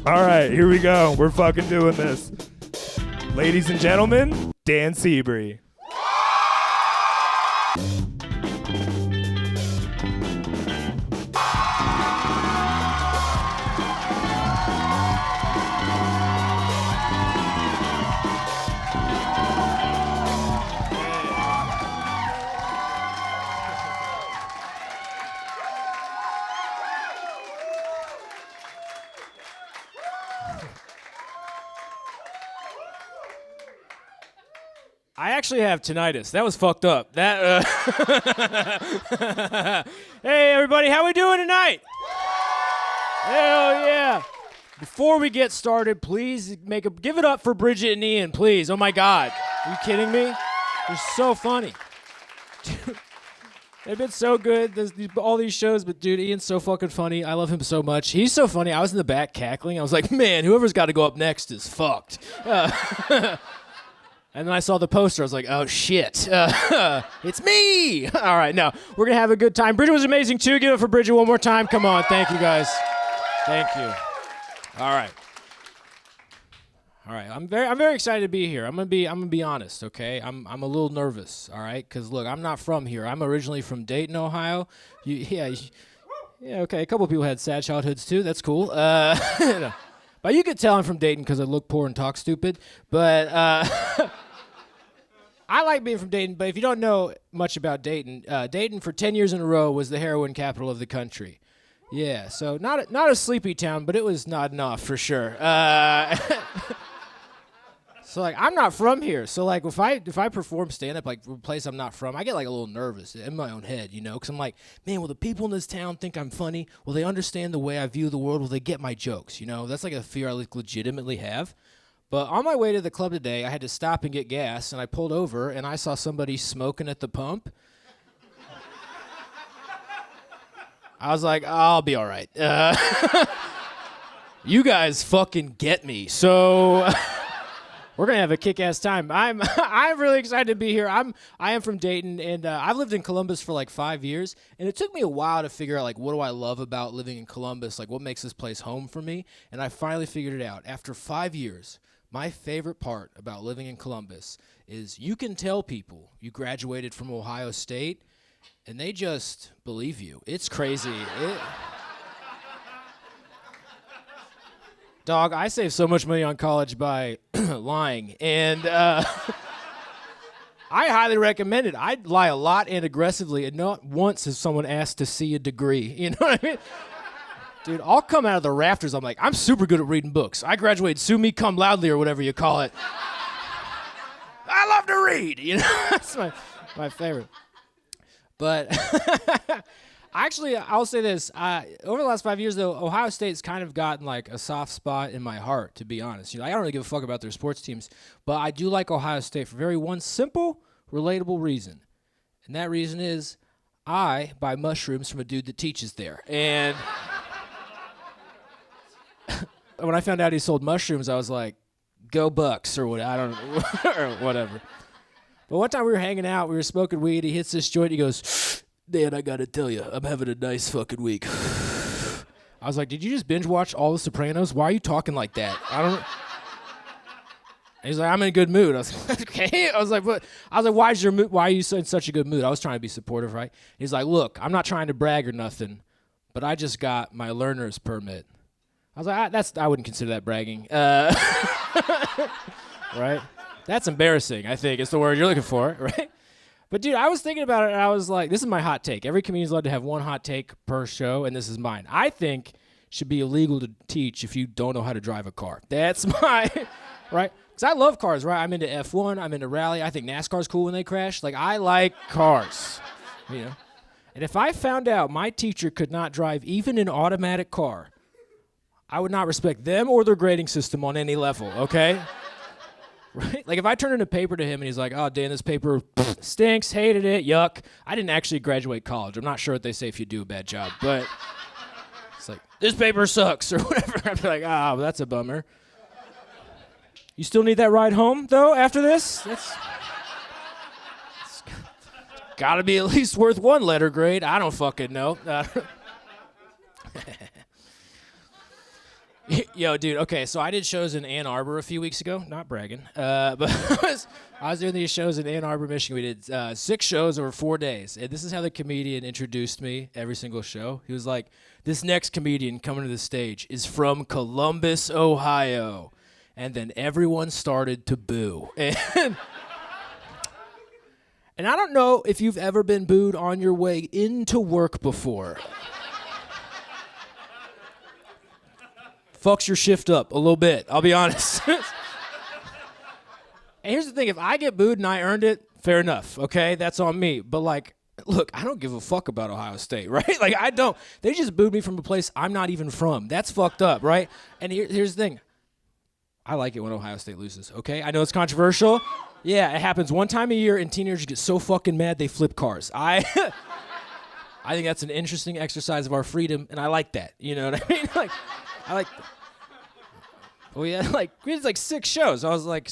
All right, here we go. We're fucking doing this. Ladies and gentlemen, Dan Sebree. I actually have tinnitus. That was fucked up. That. Hey, everybody, how we doing tonight? Hell yeah! Before we get started, please give it up for Bridget and Ian, please. Oh my God, are you kidding me? They're so funny. Dude, they've been so good. All these shows, but dude, Ian's so fucking funny. I love him so much. He's so funny. I was in the back cackling. I was like, man, whoever's got to go up next is fucked. And then I saw the poster. I was like, oh, shit. It's me. All right, now, we're going to have a good time. Bridget was amazing, too. Give it for Bridget one more time. Come on. Thank you, guys. Thank you. All right. I'm very excited to be here. I'm gonna be honest, okay? I'm a little nervous, all right? Because, look, I'm not from here. I'm originally from Dayton, Ohio. Yeah, okay. A couple of people had sad childhoods, too. That's cool. But you could tell I'm from Dayton because I look poor and talk stupid. But I like being from Dayton. But if you don't know much about Dayton, Dayton for 10 years in a row was the heroin capital of the country. Yeah, so not a sleepy town, but it was not enough for sure. So like I'm not from here. So like if I perform stand up like a place I'm not from, I get like a little nervous in my own head, you know, because I'm like, man, will the people in this town think I'm funny? Will they understand the way I view the world? Will they get my jokes? You know, that's like a fear I like legitimately have. But on my way to the club today, I had to stop and get gas, and I pulled over and I saw somebody smoking at the pump. I was like, I'll be all right. You guys fucking get me. So we're gonna have a kick-ass time. I'm really excited to be here. I am from Dayton, and I've lived in Columbus for like 5 years, and it took me a while to figure out like what do I love about living in Columbus, like what makes this place home for me, and I finally figured it out. After 5 years, my favorite part about living in Columbus is you can tell people you graduated from Ohio State, and they just believe you. It's crazy. Dog, I saved so much money on college by lying, and I highly recommend it. I lie a lot and aggressively, and not once has someone asked to see a degree. You know what I mean? Dude, I'll come out of the rafters. I'm like, I'm super good at reading books. I graduated sue me cum loudly or whatever you call it. I love to read. You know, that's my favorite. But actually, I'll say this. Over the last 5 years, though, Ohio State's kind of gotten like a soft spot in my heart, to be honest. You know, I don't really give a fuck about their sports teams, but I do like Ohio State for one simple, relatable reason. And that reason is I buy mushrooms from a dude that teaches there. And when I found out he sold mushrooms, I was like, go Bucks, or what, I don't know, or whatever. But one time we were hanging out, we were smoking weed, he hits this joint, he goes, Dan, I gotta tell you, I'm having a nice fucking week. I was like, did you just binge watch all The Sopranos? Why are you talking like that? I don't. And he's like, I'm in a good mood. I was like, okay. I was like, why are you in such a good mood? I was trying to be supportive, right? He's like, look, I'm not trying to brag or nothing, but I just got my learner's permit. I was like, I wouldn't consider that bragging. Right? That's embarrassing, I think, is the word you're looking for, right? But, dude, I was thinking about it, and I was like, this is my hot take. Every comedian's allowed to have one hot take per show, and this is mine. I think it should be illegal to teach if you don't know how to drive a car. That's my, right? Because I love cars, right? I'm into F1. I'm into rally. I think NASCAR's cool when they crash. Like, I like cars, you know? And if I found out my teacher could not drive even an automatic car, I would not respect them or their grading system on any level, okay? Right? Like, if I turned in a paper to him and he's like, oh, Dan, this paper stinks, hated it, yuck. I didn't actually graduate college. I'm not sure what they say if you do a bad job, but it's like, this paper sucks or whatever. I'd be like, oh, that's a bummer. You still need that ride home, though, after this? It's gotta be at least worth one letter grade. I don't fucking know. Yo, dude. Okay, so I did shows in Ann Arbor a few weeks ago. Not bragging, but I was doing these shows in Ann Arbor, Michigan. We did 6 shows over 4 days, and this is how the comedian introduced me every single show. He was like, "This next comedian coming to the stage is from Columbus, Ohio," and then everyone started to boo. And I don't know if you've ever been booed on your way into work before. Fucks your shift up a little bit, I'll be honest. And here's the thing, if I get booed and I earned it, fair enough, okay? That's on me. But like, look, I don't give a fuck about Ohio State, right? Like, I don't. They just booed me from a place I'm not even from. That's fucked up, right? And here's the thing. I like it when Ohio State loses, okay? I know it's controversial. Yeah, it happens one time a year, and teenagers get so fucking mad they flip cars. I think that's an interesting exercise of our freedom, and I like that. You know what I mean? Like, I like. Well, yeah, like we did like 6 shows. I was like,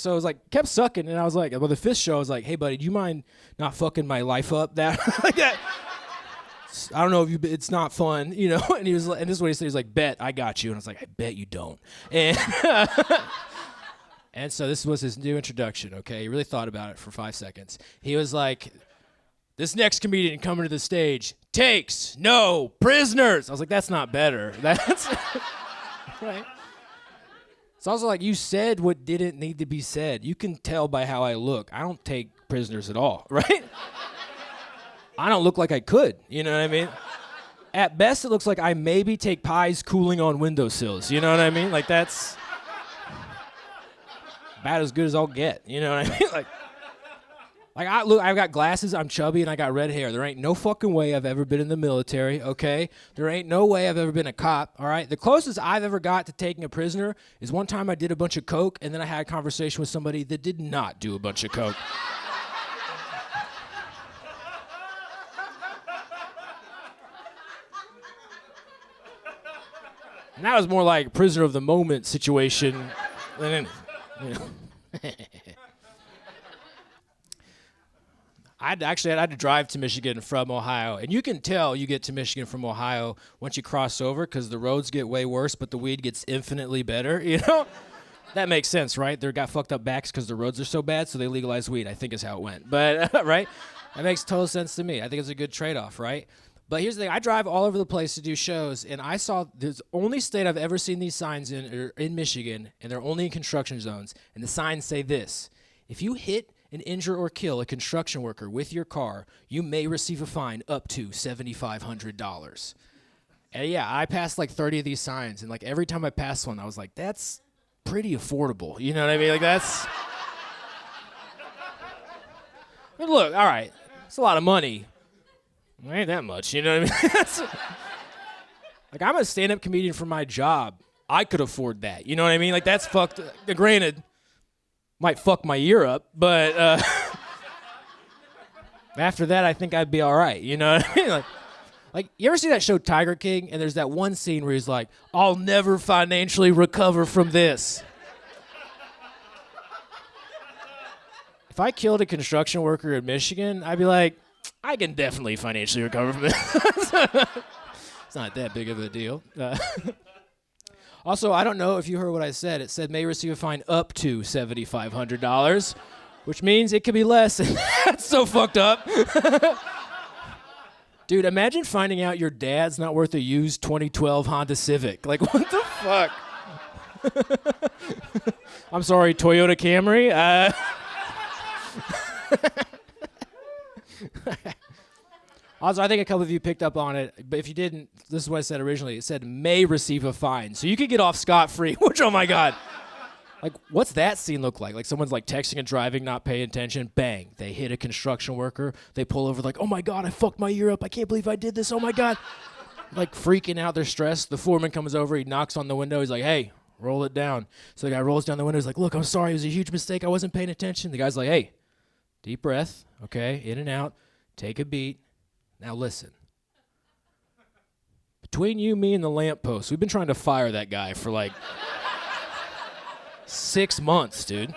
kept sucking, and I was like, well, the 5th show, I was like, hey, buddy, do you mind not fucking my life up? That like that. I don't know if it's not fun, you know. And he was like, and this is what he said. He was like, bet I got you, and I was like, I bet you don't. And and so this was his new introduction. Okay, he really thought about it for 5 seconds. He was like, this next comedian coming to the stage takes no prisoners. I was like, that's not better. That's right. It's also like, you said what didn't need to be said. You can tell by how I look. I don't take prisoners at all, right? I don't look like I could, you know what I mean? At best, it looks like I maybe take pies cooling on windowsills, you know what I mean? Like, that's about as good as I'll get, you know what I mean? Look, I've got glasses, I'm chubby, and I got red hair. There ain't no fucking way I've ever been in the military, okay? There ain't no way I've ever been a cop, all right? The closest I've ever got to taking a prisoner is one time I did a bunch of coke, and then I had a conversation with somebody that did not do a bunch of coke. And that was more like prisoner of the moment situation than anything, you know? I had to drive to Michigan from Ohio, and you can tell you get to Michigan from Ohio once you cross over because the roads get way worse, but the weed gets infinitely better, you know? That makes sense, right? They got fucked up backs because the roads are so bad, so they legalized weed, I think is how it went. But, right? That makes total sense to me. I think it's a good trade-off, right? But here's the thing. I drive all over the place to do shows, and I saw the only state I've ever seen these signs in Michigan, and they're only in construction zones, and the signs say this: if you hit and injure or kill a construction worker with your car, you may receive a fine up to $7,500. And yeah, I passed like 30 of these signs, and like every time I passed one, I was like, that's pretty affordable. You know what I mean? Like, that's... But look, all right, it's a lot of money. It ain't that much, you know what I mean? Like, I'm a stand-up comedian for my job. I could afford that, you know what I mean? Like, that's fucked. Granted, might fuck my year up, but after that, I think I'd be all right, you know what I mean? Like, you ever see that show Tiger King? And there's that one scene where he's like, I'll never financially recover from this. If I killed a construction worker in Michigan, I'd be like, I can definitely financially recover from this. It's not that big of a deal. Also, I don't know if you heard what I said. It said may receive a fine up to $7,500, which means it could be less. That's so fucked up. Dude, imagine finding out your dad's not worth a used 2012 Honda Civic. Like, what the fuck? I'm sorry, Toyota Camry? Also, I think a couple of you picked up on it, but if you didn't, this is what I said originally. It said may receive a fine. So you could get off scot-free, which, oh my God. Like, what's that scene look like? Like, someone's like texting and driving, not paying attention. Bang, they hit a construction worker. They pull over like, oh my God, I fucked my ear up. I can't believe I did this. Oh my God. Like, freaking out, they're stressed. The foreman comes over, he knocks on the window. He's like, hey, roll it down. So the guy rolls down the window. He's like, look, I'm sorry. It was a huge mistake. I wasn't paying attention. The guy's like, hey, deep breath. Okay, in and out. Take a beat. Now listen. Between you, me, and the lamppost, we've been trying to fire that guy for like 6 months, dude.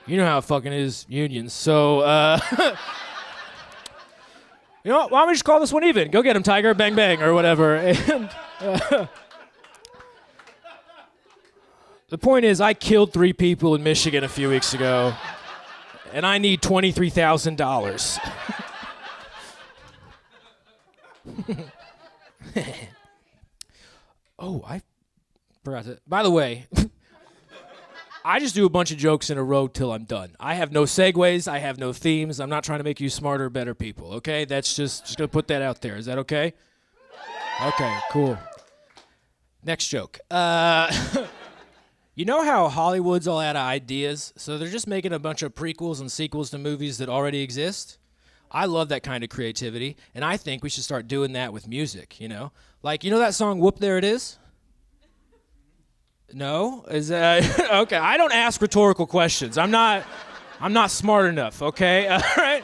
You know how it fucking is, unions. So, you know what? Why don't we just call this one even? Go get him, Tiger. Bang, bang, or whatever. And The point is, I killed 3 people in Michigan a few weeks ago, and I need $23,000. Oh, I forgot to. By the way, I just do a bunch of jokes in a row till I'm done. I have no segues. I have no themes. I'm not trying to make you smarter, better people, okay? That's just going to put that out there. Is that okay? Okay, cool. Next joke. You know how Hollywood's all out of ideas? So they're just making a bunch of prequels and sequels to movies that already exist? I love that kind of creativity, and I think we should start doing that with music, you know? Like, you know that song, Whoop, There It Is? No? Is okay, I don't ask rhetorical questions. I'm not smart enough, okay? All right?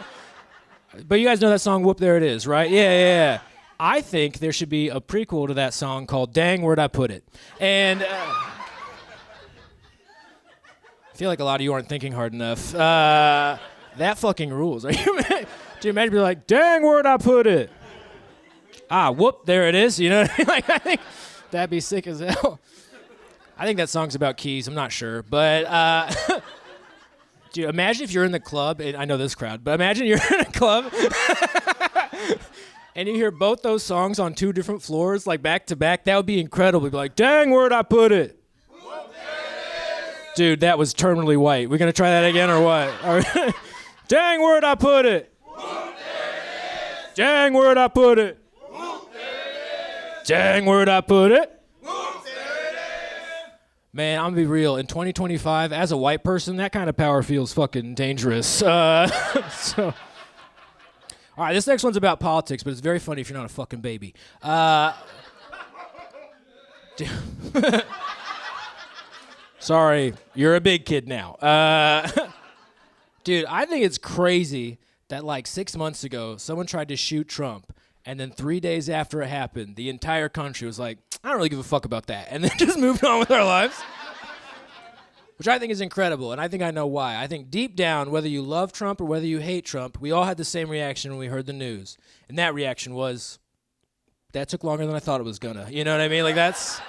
But you guys know that song, Whoop, There It Is, right? Yeah. I think there should be a prequel to that song called Dang, Where'd I Put It? And I feel like a lot of you aren't thinking hard enough. That fucking rules. Are you do you imagine being like, dang, where'd I put it? Whoop, there it is. You know what I mean? Like, I think that'd be sick as hell. I think that song's about keys. I'm not sure. But, dude, imagine if you're in the club, and I know this crowd, but imagine you're in a club, and you hear both those songs on 2 different floors, like back to back. That would be incredible. You'd be like, dang, where'd I put it? Whoop, there it is. Dude, that was terminally white. We're going to try that again or what? All right. Dang, where'd I put it? Whoop, there it is. Dang, where'd I put it? Whoop, there it is. Dang, where'd I put it? Whoop, there it is. Man, I'm gonna be real. In 2025, as a white person, that kind of power feels fucking dangerous. So, all right, this next one's about politics, but it's very funny if you're not a fucking baby. Sorry, you're a big kid now. Dude, I think it's crazy that like 6 months ago, someone tried to shoot Trump, and then 3 days after it happened, the entire country was like, I don't really give a fuck about that, and then just moved on with our lives. Which I think is incredible, and I think I know why. I think deep down, whether you love Trump or whether you hate Trump, we all had the same reaction when we heard the news. And that reaction was, that took longer than I thought it was gonna. You know what I mean? Like, that's...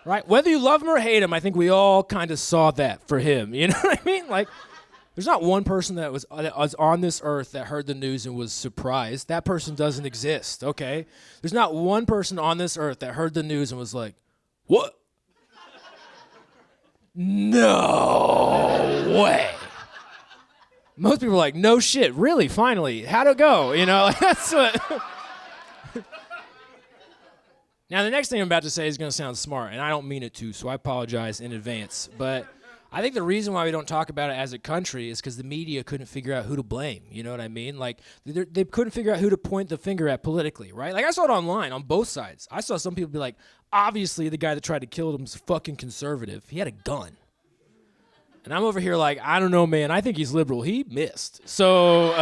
Right? Whether you love him or hate him, I think we all kind of saw that for him. You know what I mean? Like... There's not one person that was on this earth that heard the news and was surprised. That person doesn't exist, okay? There's not one person on this earth that heard the news and was like, what? No way. Most people are like, no shit, really, finally, how'd it go? You know, like, that's what... Now, the next thing I'm about to say is going to sound smart, and I don't mean it to, so I apologize in advance, but... I think the reason why we don't talk about it as a country is because the media couldn't figure out who to blame. You know what I mean? Like, they couldn't figure out who to point the finger at politically, right? Like, I saw it online on both sides. I saw some people be like, obviously the guy that tried to kill him is fucking conservative. He had a gun. And I'm over here like, I don't know, man. I think he's liberal. He missed. So,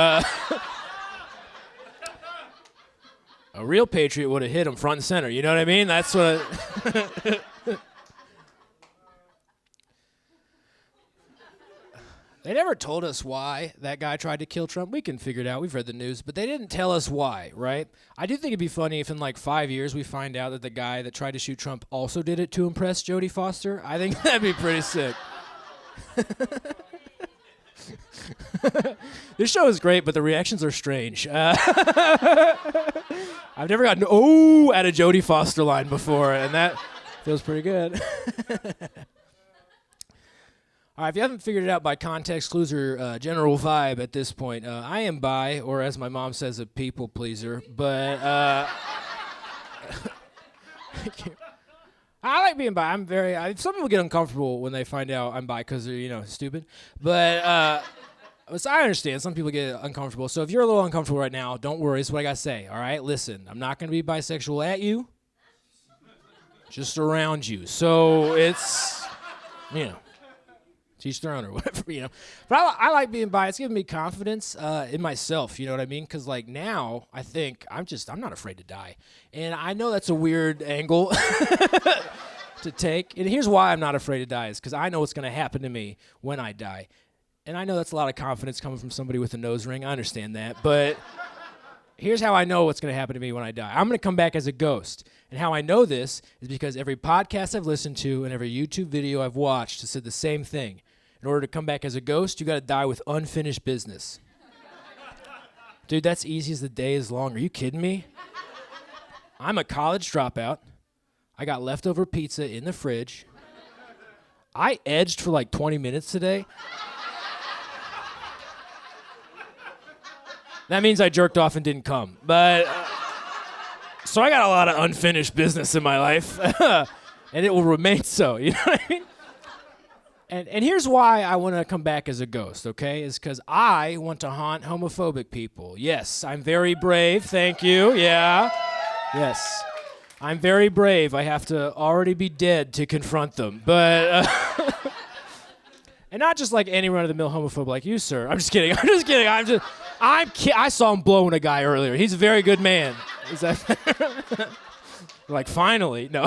a real patriot would have hit him front and center. You know what I mean? That's what... They never told us why that guy tried to kill Trump. We can figure it out. We've read the news. But they didn't tell us why, right? I do think it'd be funny if in like 5 years we find out that the guy that tried to shoot Trump also did it to impress Jodie Foster. I think that'd be pretty sick. This show is great, but the reactions are strange. I've never gotten at a Jodie Foster line before, and that feels pretty good. All right, if you haven't figured it out by context, clues, or general vibe at this point, I am bi, or as my mom says, a people pleaser, but I like being bi. Some people get uncomfortable when they find out I'm bi because they're, stupid, but so I understand. Some people get uncomfortable, so if you're a little uncomfortable right now, don't worry. This is what I got to say, all right? Listen, I'm not going to be bisexual at you, just around you, so it's, teach their own or whatever, But I like being bi. It's giving me confidence in myself, you know what I mean? Because, like, now I think I'm not afraid to die. And I know that's a weird angle to take. And here's why I'm not afraid to die is because I know what's going to happen to me when I die. And I know that's a lot of confidence coming from somebody with a nose ring. I understand that. But here's how I know what's going to happen to me when I die. I'm going to come back as a ghost. And how I know this is because every podcast I've listened to and every YouTube video I've watched has said the same thing. In order to come back as a ghost, you got to die with unfinished business. Dude, that's easy as the day is long. Are you kidding me? I'm a college dropout. I got leftover pizza in the fridge. I edged for like 20 minutes today. That means I jerked off and didn't come. But, so I got a lot of unfinished business in my life. And it will remain so, you know what I mean? And here's why I want to come back as a ghost, okay? Is because I want to haunt homophobic people. Yes, I'm very brave, thank you, yeah. Yes, I'm very brave. I have to already be dead to confront them. But, and not just like any run-of-the-mill homophobe like you, sir. I'm just kidding, I saw him blowing a guy earlier. He's a very good man. Is that like, finally, no.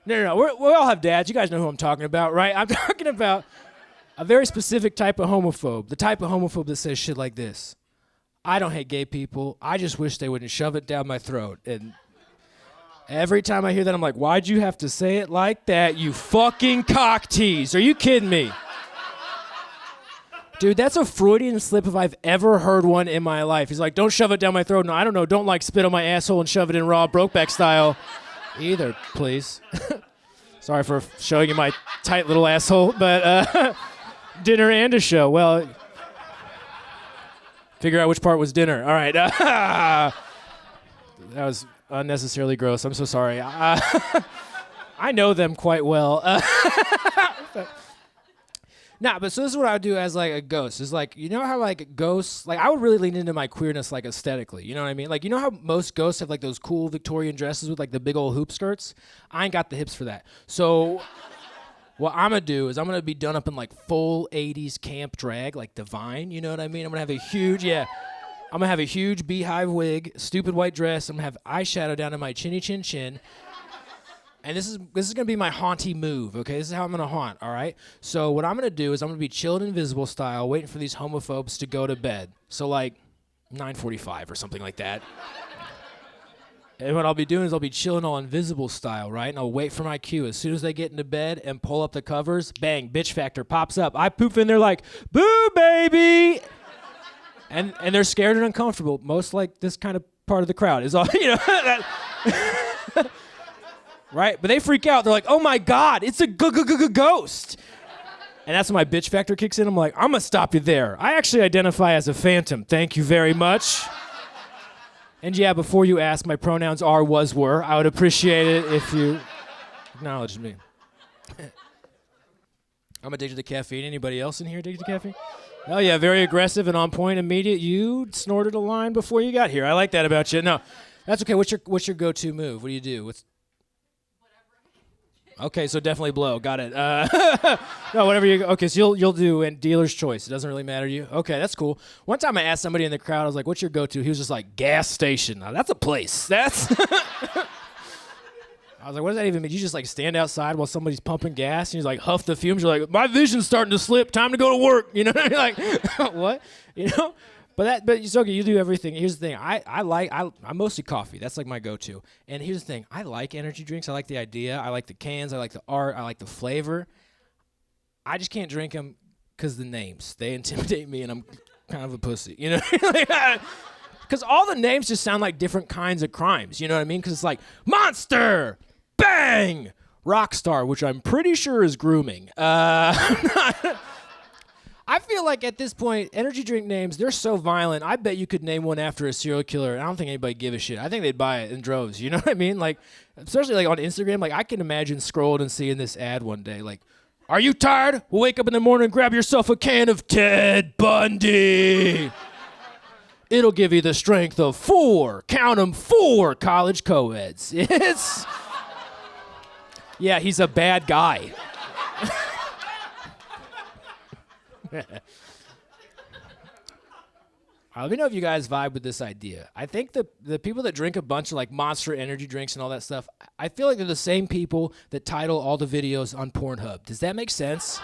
No. We all have dads. You guys know who I'm talking about, right? I'm talking about a very specific type of homophobe. The type of homophobe that says shit like this. I don't hate gay people. I just wish they wouldn't shove it down my throat. And every time I hear that, I'm like, why'd you have to say it like that, you fucking cock tease? Are you kidding me? Dude, that's a Freudian slip if I've ever heard one in my life. He's like, don't shove it down my throat. No, I don't know. Don't like spit on my asshole and shove it in raw Brokeback style. Either, please. Sorry for showing you my tight little asshole, but dinner and a show. Well, figure out which part was dinner. All right. That was unnecessarily gross. I'm so sorry. I know them quite well. But so this is what I would do as like a ghost. Is like, you know how like ghosts, like I would really lean into my queerness like aesthetically. You know what I mean? Like, you know how most ghosts have like those cool Victorian dresses with like the big old hoop skirts? I ain't got the hips for that. So what I'm gonna do is I'm gonna be done up in like full 80s camp drag, like Divine, you know what I mean? I'm gonna have a huge beehive wig, stupid white dress. I'm gonna have eyeshadow down to my chinny chin chin. And this is gonna be my haunty move, okay? This is how I'm gonna haunt, all right? So what I'm gonna do is I'm gonna be chilled invisible style, waiting for these homophobes to go to bed. So like 9:45 or something like that. And what I'll be doing is I'll be chilling all invisible style, right? And I'll wait for my cue. As soon as they get into bed and pull up the covers, bang, bitch factor pops up. I poof in there like, boo, baby! And they're scared and uncomfortable. Most like this kind of part of the crowd is all, you know. Right? But they freak out. They're like, oh my God, it's a ghost. And that's when my bitch factor kicks in. I'm like, I'm gonna stop you there. I actually identify as a phantom. Thank you very much. And yeah, before you ask, my pronouns are, was, were. I would appreciate it if you acknowledged me. I'm addicted to caffeine. Anybody else in here addicted to caffeine? Oh yeah, very aggressive and on point, immediate. You snorted a line before you got here. I like that about you. No, that's okay. What's your go-to move? What do you do? Okay, so definitely blow. Got it. No, whatever you. Okay, so you'll do and dealer's choice. It doesn't really matter to you. Okay, that's cool. One time I asked somebody in the crowd, I was like, "What's your go-to?" He was just like, "Gas station." Now, that's a place. That's. I was like, "What does that even mean?" You just like stand outside while somebody's pumping gas, and you like huff the fumes. You're like, "My vision's starting to slip. Time to go to work." You know what I mean? Like, what? You know. But it's okay. You do everything. Here's the thing. I'm mostly coffee. That's like my go-to. And here's the thing. I like energy drinks. I like the idea. I like the cans. I like the art. I like the flavor. I just can't drink them because the names. They intimidate me, and I'm kind of a pussy. You know? Because all the names just sound like different kinds of crimes. You know what I mean? Because it's like Monster, Bang, Rockstar, which I'm pretty sure is grooming. I feel like at this point, energy drink names, they're so violent. I bet you could name one after a serial killer, and I don't think anybody give a shit. I think they'd buy it in droves. You know what I mean? Like, especially like on Instagram, like I can imagine scrolling and seeing this ad one day. Like, are you tired? Well, wake up in the morning and grab yourself a can of Ted Bundy. It'll give you the strength of 4, count 'em, 4 college co-eds. Yeah, he's a bad guy. Let me know if you guys vibe with this idea. I think the people that drink a bunch of like Monster energy drinks and all that stuff, I feel like they're the same people that title all the videos on Pornhub. Does that make sense?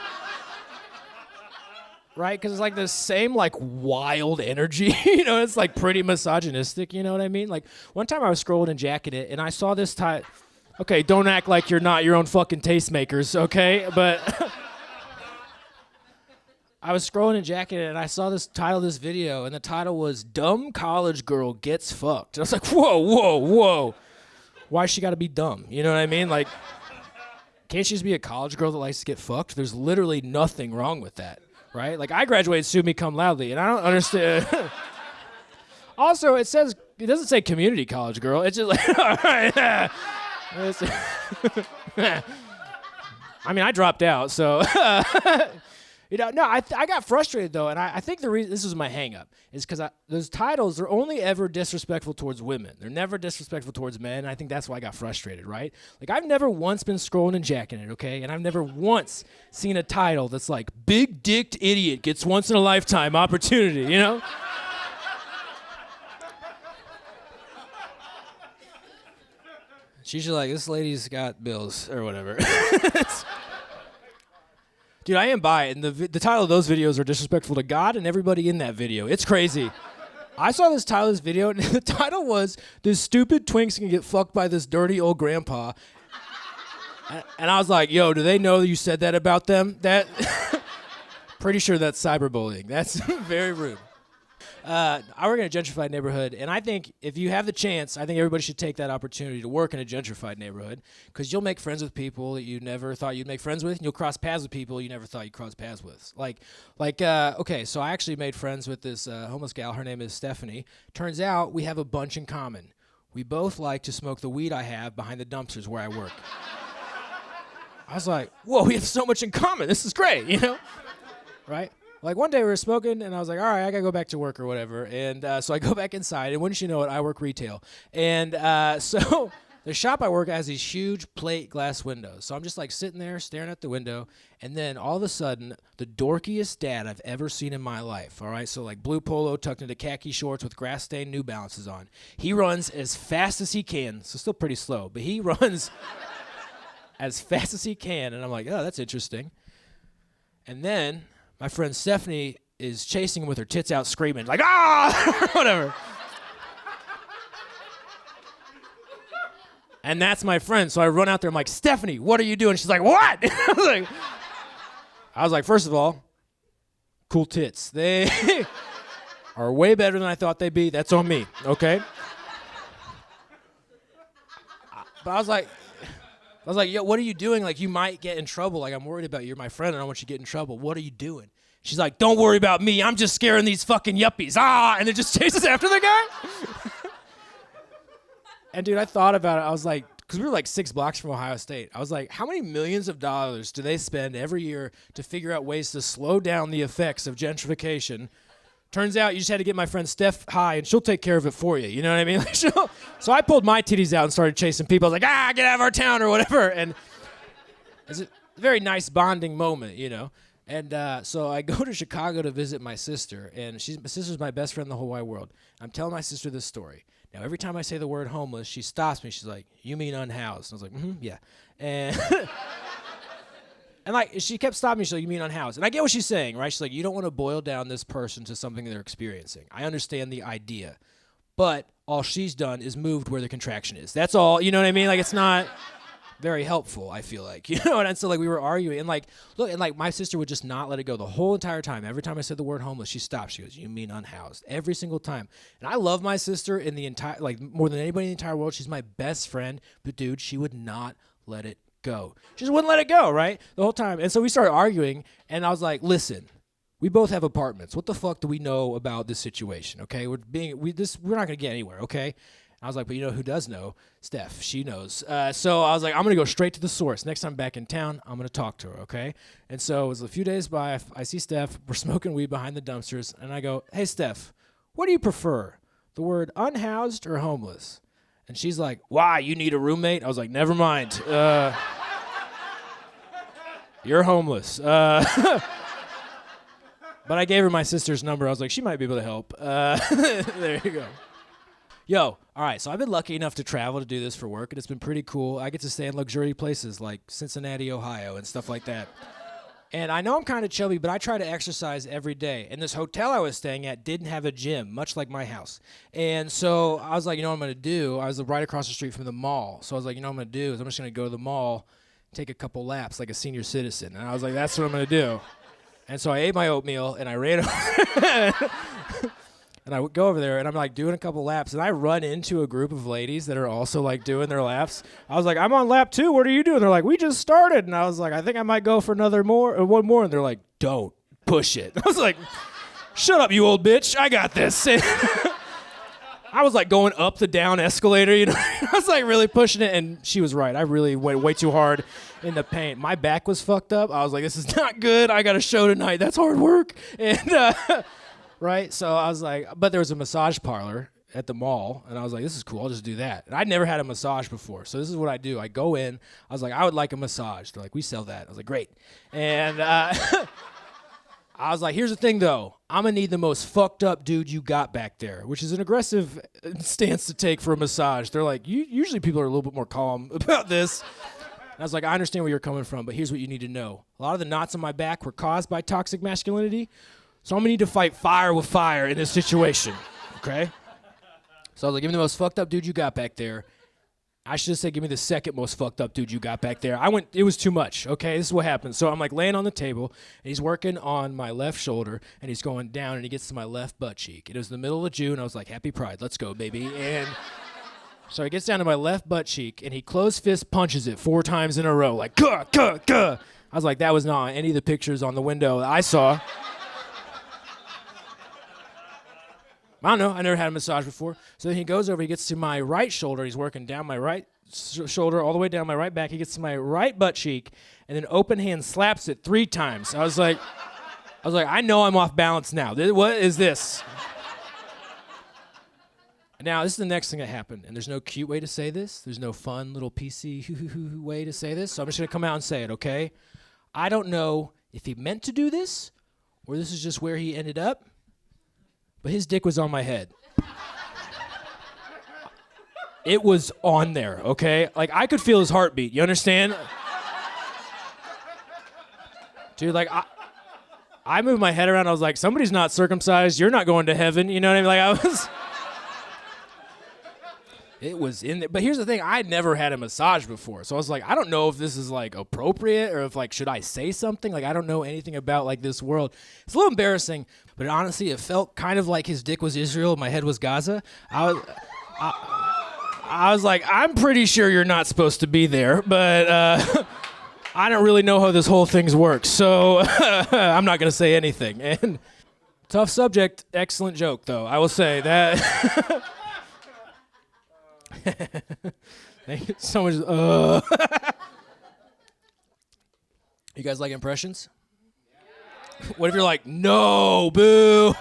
right? Because it's like the same like wild energy, you know, it's like pretty misogynistic, you know what I mean? Like one time I was scrolling and jacking it and I saw this title. Okay, don't act like you're not your own fucking tastemakers, okay? But I was scrolling and jacking it and I saw this title of this video and the title was Dumb College Girl Gets Fucked. And I was like, whoa. Why she gotta be dumb? You know what I mean? Like, can't she just be a college girl that likes to get fucked? There's literally nothing wrong with that, right? Like, I graduated summa cum laude, and I don't understand. Also, it doesn't say community college girl. It's just like, all right. I mean, I dropped out, so. No, I got frustrated, though, and I think the reason, this was my hang-up, is because those titles are only ever disrespectful towards women. They're never disrespectful towards men, and I think that's why I got frustrated, right? Like, I've never once been scrolling and jacking it, okay? And I've never once seen a title that's like, Big-Dicked Idiot Gets Once-in-a-Lifetime Opportunity, you know? She's usually like, this lady's got bills, or whatever. Dude, I am by it, and the title of those videos are disrespectful to God and everybody in that video. It's crazy. I saw this title of this video, and the title was, this stupid twink's gonna get fucked by this dirty old grandpa. And I was like, yo, do they know that you said that about them? Pretty sure that's cyberbullying. That's very rude. I work in a gentrified neighborhood, and I think if you have the chance, I think everybody should take that opportunity to work in a gentrified neighborhood, because you'll make friends with people that you never thought you'd make friends with, and you'll cross paths with people you never thought you'd cross paths with. Okay, so I actually made friends with this homeless gal. Her name is Stephanie. Turns out we have a bunch in common. We both like to smoke the weed I have behind the dumpsters where I work. I was like, whoa, we have so much in common. This is great, you know? Right? Like one day we were smoking, and I was like, all right, I gotta go back to work or whatever. And so I go back inside, and wouldn't you know it, I work retail. And so the shop I work at has these huge plate glass windows. So I'm just like sitting there staring at the window, and then all of a sudden, the dorkiest dad I've ever seen in my life, all right? So like blue polo tucked into khaki shorts with grass-stained New Balances on. He runs as fast as he can, so still pretty slow, but he runs as fast as he can. And I'm like, oh, that's interesting. And then my friend Stephanie is chasing him with her tits out screaming, like, ah, whatever. And that's my friend. So I run out there. I'm like, Stephanie, what are you doing? She's like, what? I was like, first of all, cool tits. They are way better than I thought they'd be. That's on me, okay? But I was like, yo, what are you doing? Like, you might get in trouble. Like, I'm worried about you. You're my friend. I don't want you to get in trouble. What are you doing? She's like, don't worry about me. I'm just scaring these fucking yuppies. Ah, and then just chases after the guy. And, dude, I thought about it. I was like, because we were like 6 blocks from Ohio State. I was like, how many millions of dollars do they spend every year to figure out ways to slow down the effects of gentrification? Turns out you just had to get my friend Steph high, and she'll take care of it for you. You know what I mean? Like, so I pulled my titties out and started chasing people. I was like, get out of our town or whatever. And it's a very nice bonding moment, you know. And so I go to Chicago to visit my sister, and my sister's my best friend in the whole wide world. I'm telling my sister this story. Now, every time I say the word homeless, she stops me. She's like, you mean unhoused? And I was like, yeah. And and like, she kept stopping me. She's like, you mean unhoused? And I get what she's saying, right? She's like, you don't want to boil down this person to something they're experiencing. I understand the idea. But all she's done is moved where the contraction is. That's all. You know what I mean? Like, it's not very helpful, I feel like. You know? And so, like, we were arguing. And, like, look, and, like, my sister would just not let it go the whole entire time. Every time I said the word homeless, she stopped. She goes, you mean unhoused? Every single time. And I love my sister in the entire, like, more than anybody in the entire world. She's my best friend. But, dude, she would not let it go. She just wouldn't let it go, right? The whole time. And so we started arguing, and I was like, listen, we both have apartments. What the fuck do we know about this situation, okay? We're not going to get anywhere, okay? I was like, but you know who does know? Steph. She knows. So I was like, I'm going to go straight to the source. Next time I'm back in town, I'm going to talk to her, okay? And so it was a few days by. I see Steph. We're smoking weed behind the dumpsters. And I go, hey, Steph, what do you prefer? The word unhoused or homeless? And she's like, why? You need a roommate? I was like, never mind. You're homeless. But I gave her my sister's number. I was like, she might be able to help. There you go. Yo, all right, so I've been lucky enough to travel to do this for work, and it's been pretty cool. I get to stay in luxury places like Cincinnati, Ohio, and stuff like that. And I know I'm kind of chubby, but I try to exercise every day. And this hotel I was staying at didn't have a gym, much like my house. And so I was like, you know what I'm going to do? I was right across the street from the mall. So I was like, you know what I'm going to do is I'm just going to go to the mall, take a couple laps like a senior citizen. And I was like, that's what I'm going to do. And so I ate my oatmeal, and I ran over. And I would go over there, and I'm like doing a couple laps, and I run into a group of ladies that are also like doing their laps. I was like, I'm on lap 2. What are you doing? They're like, we just started. And I was like, I think I might go for one more. And they're like, don't push it. I was like, shut up, you old bitch. I got this. I was like going up the down escalator, you know. I was like really pushing it, and she was right. I really went way too hard in the paint. My back was fucked up. I was like, this is not good. I got a show tonight. That's hard work. And right? So I was like, but there was a massage parlor at the mall, and I was like, this is cool. I'll just do that. And I'd never had a massage before, so this is what I do. I go in. I was like, I would like a massage. They're like, we sell that. I was like, great. And I was like, here's the thing, though. I'm going to need the most fucked up dude you got back there, which is an aggressive stance to take for a massage. They're like, usually people are a little bit more calm about this. And I was like, I understand where you're coming from, but here's what you need to know. A lot of the knots on my back were caused by toxic masculinity, so I'm going to need to fight fire with fire in this situation, okay? So I was like, give me the most fucked up dude you got back there. I should have said, give me the second most fucked up dude you got back there. It was too much, okay? This is what happened. So I'm like laying on the table, and he's working on my left shoulder, and he's going down, and he gets to my left butt cheek. It was the middle of June. I was like, happy Pride, let's go, baby. And so he gets down to my left butt cheek, and he closed fist punches it 4 times in a row, like, gah, gah, gah. I was like, that was not on any of the pictures on the window that I saw. I don't know. I never had a massage before. So then he goes over. He gets to my right shoulder. He's working down my right shoulder all the way down my right back. He gets to my right butt cheek, and then open hand slaps it 3 times. I was like, I know I'm off balance now. What is this? Now, this is the next thing that happened, and there's no cute way to say this. There's no fun little PC way to say this, so I'm just going to come out and say it, okay? I don't know if he meant to do this, or this is just where he ended up, but his dick was on my head. It was on there, okay? Like, I could feel his heartbeat, you understand? Dude, like, I moved my head around, I was like, somebody's not circumcised, you're not going to heaven, you know what I mean? Like, I was... It was in there. But here's the thing. I had never had a massage before. So I was like, I don't know if this is, like, appropriate or if, like, should I say something? Like, I don't know anything about, like, this world. It's a little embarrassing. But honestly, it felt kind of like his dick was Israel, my head was Gaza. I was like, I'm pretty sure you're not supposed to be there. But I don't really know how this whole thing's works. So I'm not going to say anything. And tough subject. Excellent joke, though. I will say that... Thank you so much. You guys like impressions? What if you're like, no, boo?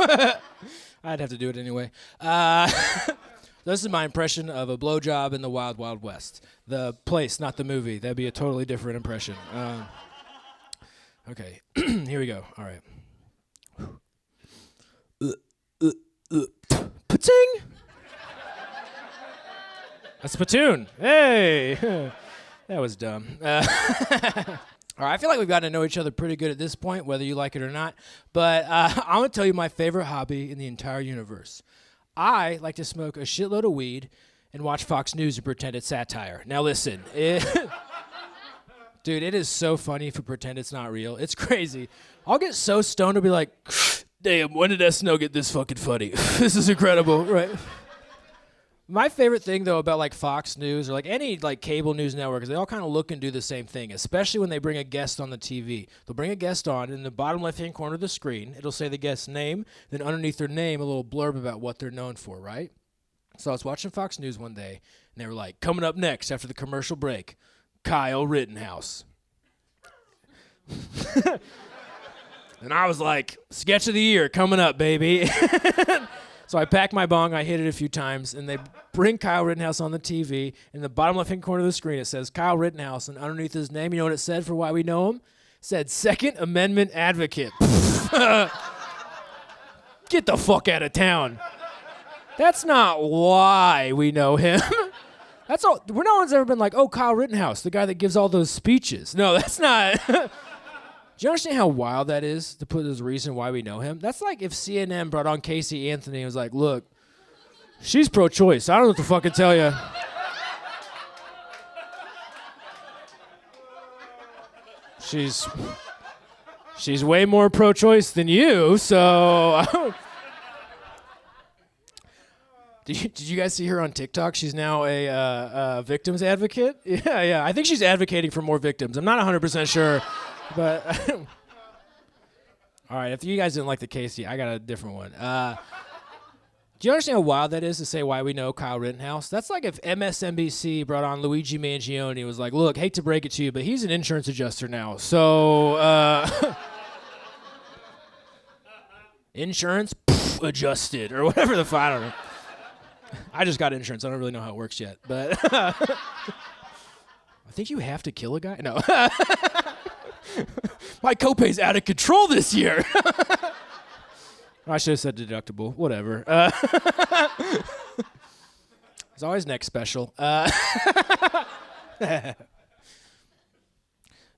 I'd have to do it anyway. This is my impression of a blowjob in the Wild Wild West. The place, not the movie. That'd be a totally different impression. Okay, here we go. All right. Pa-ting! A spittoon. Hey. That was dumb. All right, I feel like we've gotten to know each other pretty good at this point, whether you like it or not. But I'm going to tell you my favorite hobby in the entire universe. I like to smoke a shitload of weed and watch Fox News and pretend it's satire. Now listen. Dude, it is so funny if you pretend it's not real. It's crazy. I'll get so stoned to be like, damn, when did SNL get this fucking funny? This is incredible, right? My favorite thing, though, about, like, Fox News or, like, any, like, cable news network is they all kind of look and do the same thing, especially when they bring a guest on the TV. They'll bring a guest on, and in the bottom left-hand corner of the screen, it'll say the guest's name, then underneath their name, a little blurb about what they're known for, right? So I was watching Fox News one day, and they were like, coming up next after the commercial break, Kyle Rittenhouse. And I was like, sketch of the year coming up, baby. So I packed my bong, I hit it a few times, and they bring Kyle Rittenhouse on the TV. In the bottom left-hand corner of the screen, it says Kyle Rittenhouse, and underneath his name, you know what it said for why we know him? It said Second Amendment Advocate. Get the fuck out of town. That's not why we know him. That's all. No one's ever been like, oh, Kyle Rittenhouse, the guy that gives all those speeches. No, that's not. Do you understand how wild that is to put as a reason why we know him? That's like if CNN brought on Casey Anthony and was like, look, she's pro-choice. I don't know what to fucking tell you. She's way more pro-choice than you, so... Did you guys see her on TikTok? She's now a victims advocate. Yeah. I think she's advocating for more victims. I'm not 100% sure, but... All right, if you guys didn't like the Casey, I got a different one. Do you understand how wild that is to say why we know Kyle Rittenhouse? That's like if MSNBC brought on Luigi Mangione and was like, look, hate to break it to you, but he's an insurance adjuster now. So, insurance adjusted or whatever the fuck, I don't know. I just got insurance. I don't really know how it works yet. But I think you have to kill a guy? No. My copay's out of control this year. I should have said deductible. Whatever. There's always next special.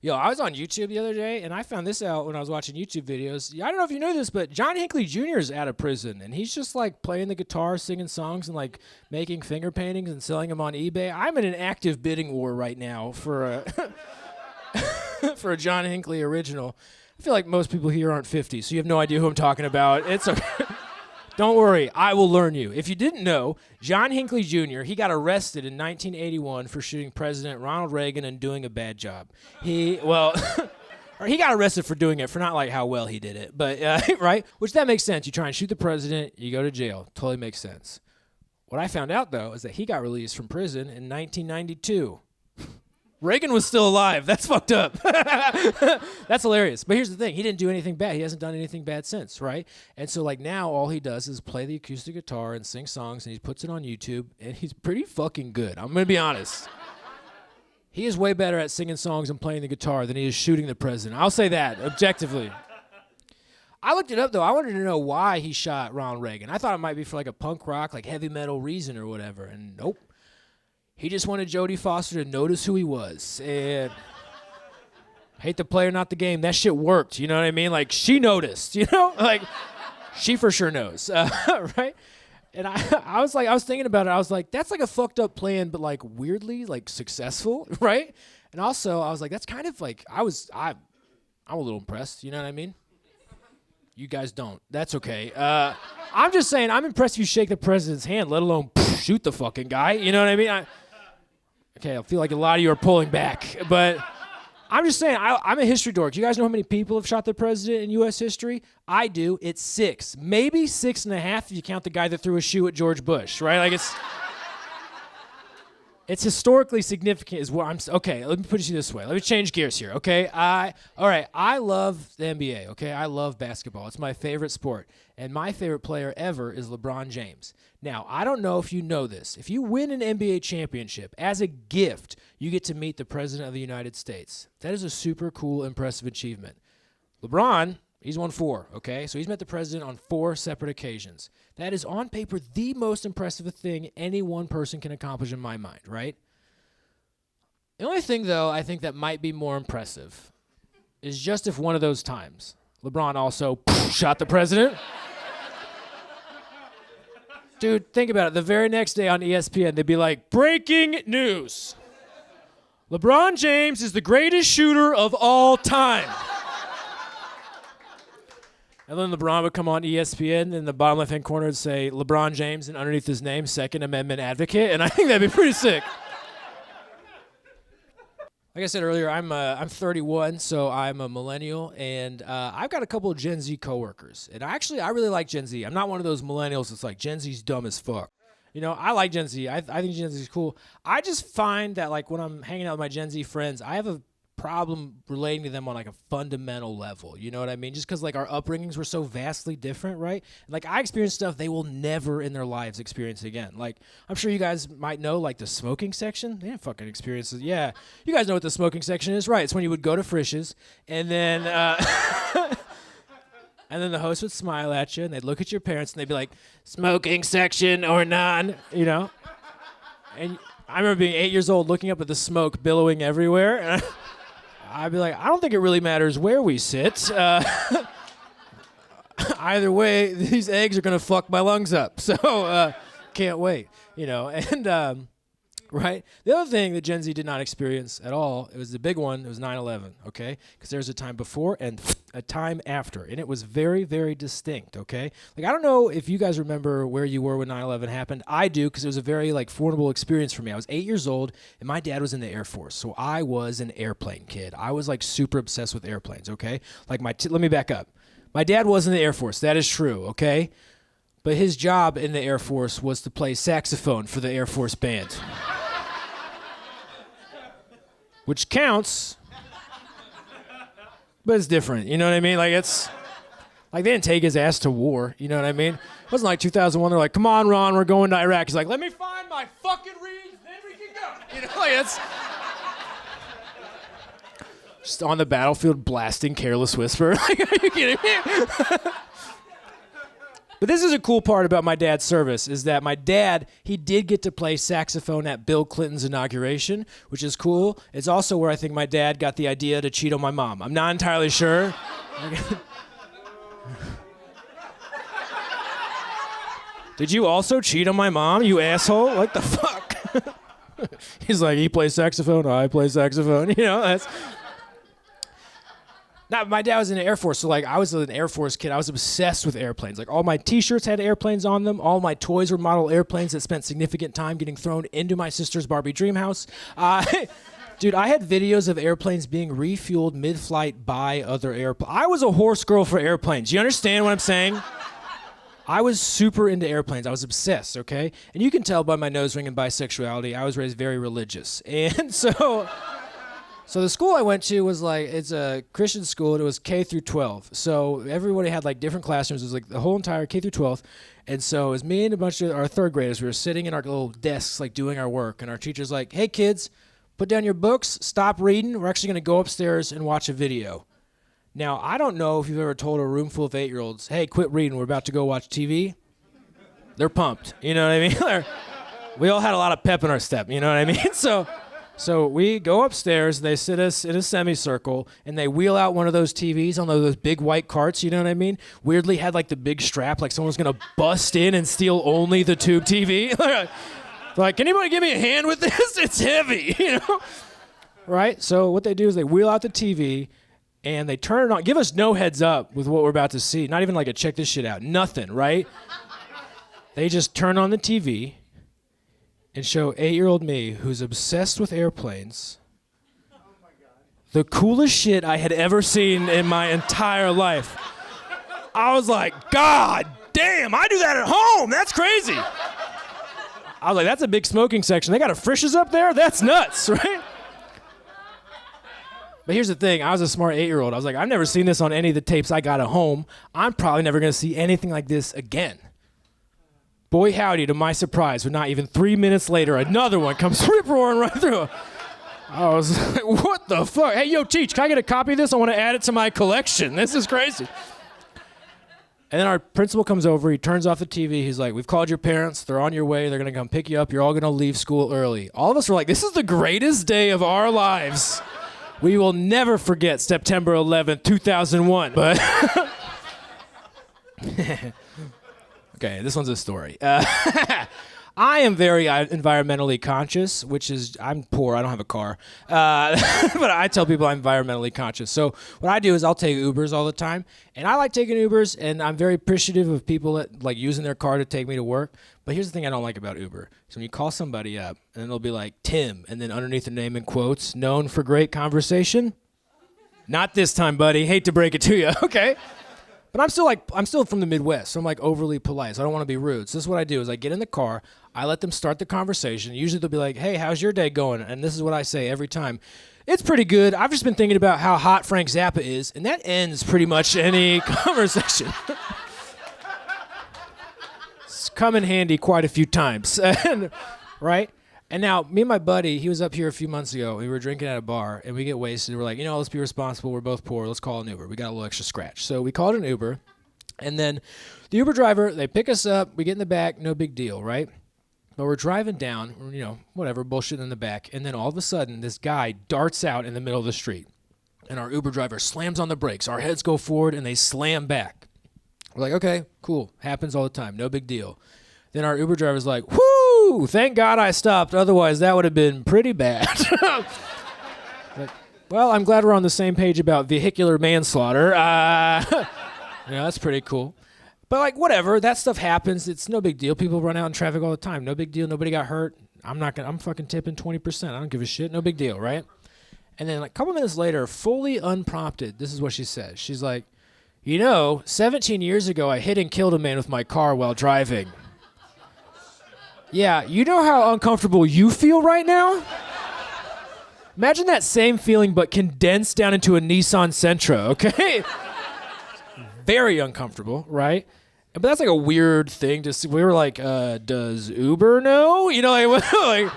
Yo, I was on YouTube the other day, and I found this out when I was watching YouTube videos. I don't know if you know this, but John Hinckley Jr. is out of prison, and he's just, like, playing the guitar, singing songs, and, like, making finger paintings and selling them on eBay. I'm in an active bidding war right now for a for a John Hinckley original. I feel like most people here aren't 50, so you have no idea who I'm talking about. It's okay. Don't worry, I will learn you. If you didn't know, John Hinckley Jr., he got arrested in 1981 for shooting President Ronald Reagan and doing a bad job. He got arrested for doing it, for not like how well he did it, but, right? Which that makes sense. You try and shoot the president, you go to jail. Totally makes sense. What I found out, though, is that he got released from prison in 1992. Reagan was still alive. That's fucked up. That's hilarious. But here's the thing. He didn't do anything bad. He hasn't done anything bad since, right? And so, like, now all he does is play the acoustic guitar and sing songs, and he puts it on YouTube, and he's pretty fucking good. I'm going to be honest. He is way better at singing songs and playing the guitar than he is shooting the president. I'll say that, objectively. I looked it up, though. I wanted to know why he shot Ronald Reagan. I thought it might be for, like, a punk rock, like, heavy metal reason or whatever, and nope. He just wanted Jodie Foster to notice who he was. And hate the player, not the game. That shit worked. You know what I mean? Like, she noticed, you know? Like, she for sure knows. Right? And I was thinking about it. I was like, that's like a fucked up plan, but like weirdly, like successful. Right? And also, I was like, that's kind of like, I'm a little impressed. You know what I mean? You guys don't. That's okay. I'm just saying, I'm impressed if you shake the president's hand, let alone shoot the fucking guy. You know what I mean? Okay, I feel like a lot of you are pulling back, but I'm just saying, I'm a history dork. Do you guys know how many people have shot the president in U.S. history? I do. It's 6. Maybe 6.5 if you count the guy that threw a shoe at George Bush, right? Like, it's historically significant is what I'm... Okay, let me put it this way. Let me change gears here, okay? All right, I love the NBA, okay? I love basketball. It's my favorite sport. And my favorite player ever is LeBron James. Now, I don't know if you know this. If you win an NBA championship, as a gift, you get to meet the President of the United States. That is a super cool, impressive achievement. LeBron, he's won 4, okay? So he's met the President on 4 separate occasions. That is, on paper, the most impressive thing any one person can accomplish in my mind, right? The only thing, though, I think that might be more impressive is just if one of those times LeBron also shot the President. Dude, think about it. The very next day on ESPN, they'd be like, breaking news. LeBron James is the greatest shooter of all time. And then LeBron would come on ESPN, and in the bottom left-hand corner would say, LeBron James, and underneath his name, Second Amendment advocate. And I think that'd be pretty sick. Like I said earlier, I'm 31, so I'm a millennial, and I've got a couple of Gen Z coworkers. And I really like Gen Z. I'm not one of those millennials that's like, Gen Z's dumb as fuck. You know, I like Gen Z. I think Gen Z is cool. I just find that, like, when I'm hanging out with my Gen Z friends, I have a problem relating to them on, like, a fundamental level. You know what I mean? Just because, like, our upbringings were so vastly different, right? Like, I experienced stuff they will never in their lives experience again. Like, I'm sure you guys might know, like, the smoking section. They didn't fucking experience it. Yeah. You guys know what the smoking section is, right? It's when you would go to Frisch's, and then... and then the host would smile at you, and they'd look at your parents, and they'd be like, smoking section or none, you know? And I remember being 8 years old, looking up at the smoke billowing everywhere, and I'd be like, I don't think it really matters where we sit. Either way, these eggs are going to fuck my lungs up. So can't wait, And right? The other thing that Gen Z did not experience at all, it was the big one, it was 9/11, okay? Because there's a time before and a time after, and it was very, very distinct, okay? Like, I don't know if you guys remember where you were when 9/11 happened. I do, because it was a very, formidable experience for me. I was 8 years old, and my dad was in the Air Force, so I was an airplane kid. I was, super obsessed with airplanes, okay? Let me back up. My dad was in the Air Force. That is true, okay? But his job in the Air Force was to play saxophone for the Air Force band. Which counts, but it's different, you know what I mean? It's, they didn't take his ass to war, you know what I mean? It wasn't like 2001, they're like, come on, Ron, we're going to Iraq. He's like, let me find my fucking reeds, then we can go. It's just on the battlefield blasting Careless Whisper. Are you kidding me? But this is a cool part about my dad's service, is that my dad, he did get to play saxophone at Bill Clinton's inauguration, which is cool. It's also where I think my dad got the idea to cheat on my mom. I'm not entirely sure. Did you also cheat on my mom, you asshole? What the fuck? He's like, he plays saxophone, I play saxophone. That's... Now, my dad was in the Air Force, so I was an Air Force kid. I was obsessed with airplanes. All my T-shirts had airplanes on them. All my toys were model airplanes that spent significant time getting thrown into my sister's Barbie dream house. Dude, I had videos of airplanes being refueled mid-flight by other airplanes. I was a horse girl for airplanes. You understand what I'm saying? I was super into airplanes. I was obsessed, okay? And you can tell by my nose ring and bisexuality, I was raised very religious. And so the school I went to was it's a Christian school, and it was K through 12. So everybody had different classrooms. It was the whole entire K through 12. And so it was me and a bunch of our third graders. We were sitting in our little desks, doing our work. And our teacher's like, hey, kids, put down your books, stop reading. We're actually going to go upstairs and watch a video. Now, I don't know if you've ever told a room full of 8-year-olds, hey, quit reading, we're about to go watch TV. They're pumped, you know what I mean? We all had a lot of pep in our step, you know what I mean? So we go upstairs, they sit us in a semicircle, and they wheel out one of those TVs on those big white carts, you know what I mean? Weirdly had the big strap, someone was gonna bust in and steal only the tube TV. Can anybody give me a hand with this? It's heavy, Right? So what they do is they wheel out the TV, and they turn it on, give us no heads up with what we're about to see, not even a check this shit out, nothing, right? They just turn on the TV and show 8-year-old me, who's obsessed with airplanes, the coolest shit I had ever seen in my entire life. I was like, God damn, I do that at home, that's crazy. I was like, that's a big smoking section. They got a Frisch's up there? That's nuts, right? But here's the thing, I was a smart 8-year-old. I was like, I've never seen this on any of the tapes I got at home. I'm probably never gonna see anything like this again. Boy howdy, to my surprise, but not even 3 minutes later, another one comes rip-roaring right through. I was like, what the fuck? Hey, yo, Teach, can I get a copy of this? I want to add it to my collection. This is crazy. And then our principal comes over, he turns off the TV, he's like, we've called your parents, they're on your way, they're gonna come pick you up, you're all gonna leave school early. All of us were like, this is the greatest day of our lives. We will never forget September 11th, 2001. But okay, this one's a story. I am very environmentally conscious, which is, I'm poor, I don't have a car. But I tell people I'm environmentally conscious. So what I do is I'll take Ubers all the time. And I like taking Ubers, and I'm very appreciative of people that using their car to take me to work. But here's the thing I don't like about Uber. So when you call somebody up, and they'll be like, Tim, and then underneath the name in quotes, known for great conversation. Not this time, buddy. Hate to break it to you. Okay. But I'm still from the Midwest, so I'm overly polite, so I don't want to be rude. So this is what I do is I get in the car, I let them start the conversation. Usually they'll be like, hey, how's your day going? And this is what I say every time. It's pretty good. I've just been thinking about how hot Frank Zappa is, and that ends pretty much any conversation. It's come in handy quite a few times, right? And now, me and my buddy, he was up here a few months ago. We were drinking at a bar, and we get wasted. We're like, let's be responsible. We're both poor. Let's call an Uber. We got a little extra scratch. So we called an Uber, and then the Uber driver, they pick us up. We get in the back. No big deal, right? But we're driving down, whatever, bullshit in the back. And then all of a sudden, this guy darts out in the middle of the street. and our Uber driver slams on the brakes. Our heads go forward, and they slam back. We're like, okay, cool. Happens all the time. No big deal. Then our Uber driver's like, whoo, thank God I stopped. Otherwise, that would have been pretty bad. Like, well, I'm glad we're on the same page about vehicular manslaughter. That's pretty cool. But, like, whatever. That stuff happens. It's no big deal. People run out in traffic all the time. No big deal. Nobody got hurt. I'm fucking tipping 20%. I don't give a shit. No big deal, right? And then, like, a couple minutes later, fully unprompted, this is what she says. She's like, 17 years ago, I hit and killed a man with my car while driving. Yeah, you know how uncomfortable you feel right now? Imagine that same feeling, but condensed down into a Nissan Sentra, okay? Very uncomfortable, right? But that's like a weird thing to see. We were like, does Uber know? Like, I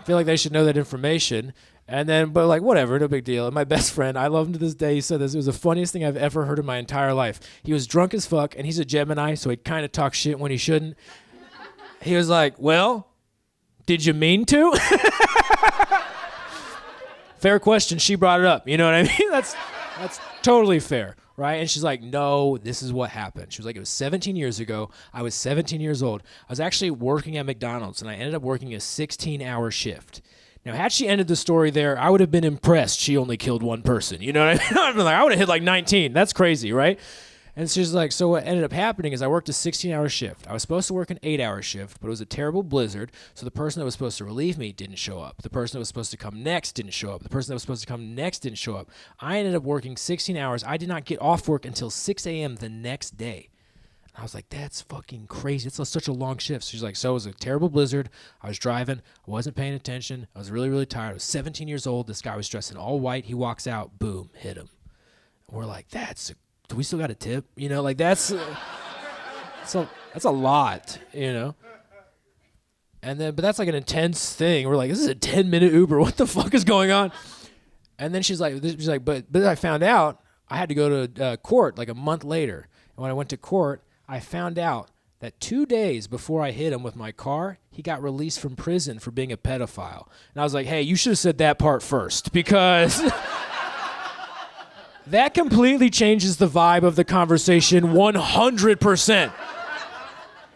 feel like they should know that information. And then, but like, whatever, no big deal. And my best friend, I love him to this day, he said this, it was the funniest thing I've ever heard in my entire life. He was drunk as fuck, and he's a Gemini, so he kind of talks shit when he shouldn't. He was like, well, did you mean to? Fair question, she brought it up, you know what I mean? That's totally fair. Right? And she's like, no, this is what happened. She was like, it was 17 years ago. I was 17 years old. I was actually working at McDonald's, and I ended up working a 16-hour shift. Now, had she ended the story there, I would have been impressed she only killed one person. You know what I mean? I'd be like, I would have hit like 19. That's crazy, right? And she's like, so what ended up happening is I worked a 16-hour shift. I was supposed to work an 8-hour shift, but it was a terrible blizzard, so the person that was supposed to relieve me didn't show up. The person that was supposed to come next didn't show up. The person that was supposed to come next didn't show up. I ended up working 16 hours. I did not get off work until 6 a.m. the next day. I was like, that's fucking crazy. It's such a long shift. So she's like, so it was a terrible blizzard. I was driving. I wasn't paying attention. I was really, really tired. I was 17 years old. This guy was dressed in all white. He walks out. Boom. Hit him. And we're like, do we still got a tip? Like that's a lot, And then, but that's like an intense thing. We're like, this is a 10-minute Uber. What the fuck is going on? And then she's like, but I found out I had to go to court like a month later. And when I went to court, I found out that 2 days before I hit him with my car, he got released from prison for being a pedophile. And I was like, hey, you should have said that part first, because that completely changes the vibe of the conversation 100%.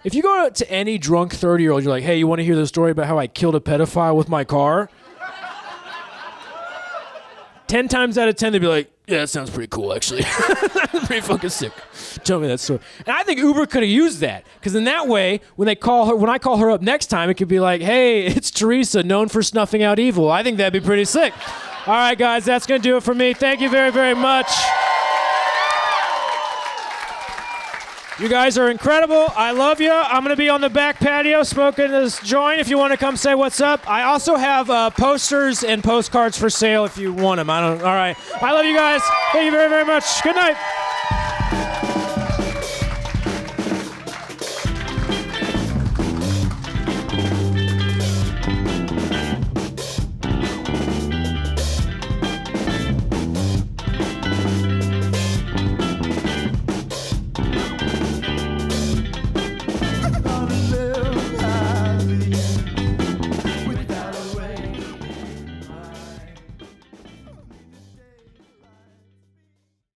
If you go to any drunk 30-year-old, you're like, hey, you want to hear the story about how I killed a pedophile with my car? 10 times out of 10, they'd be like, yeah, that sounds pretty cool, actually. Pretty fucking sick. Tell me that story. And I think Uber could have used that, because in that way, when I call her up next time, it could be like, hey, it's Teresa, known for snuffing out evil. I think that'd be pretty sick. All right, guys, that's going to do it for me. Thank you very, very much. You guys are incredible. I love you. I'm going to be on the back patio smoking this joint if you want to come say what's up. I also have posters and postcards for sale if you want them. All right. I love you guys. Thank you very, very much. Good night.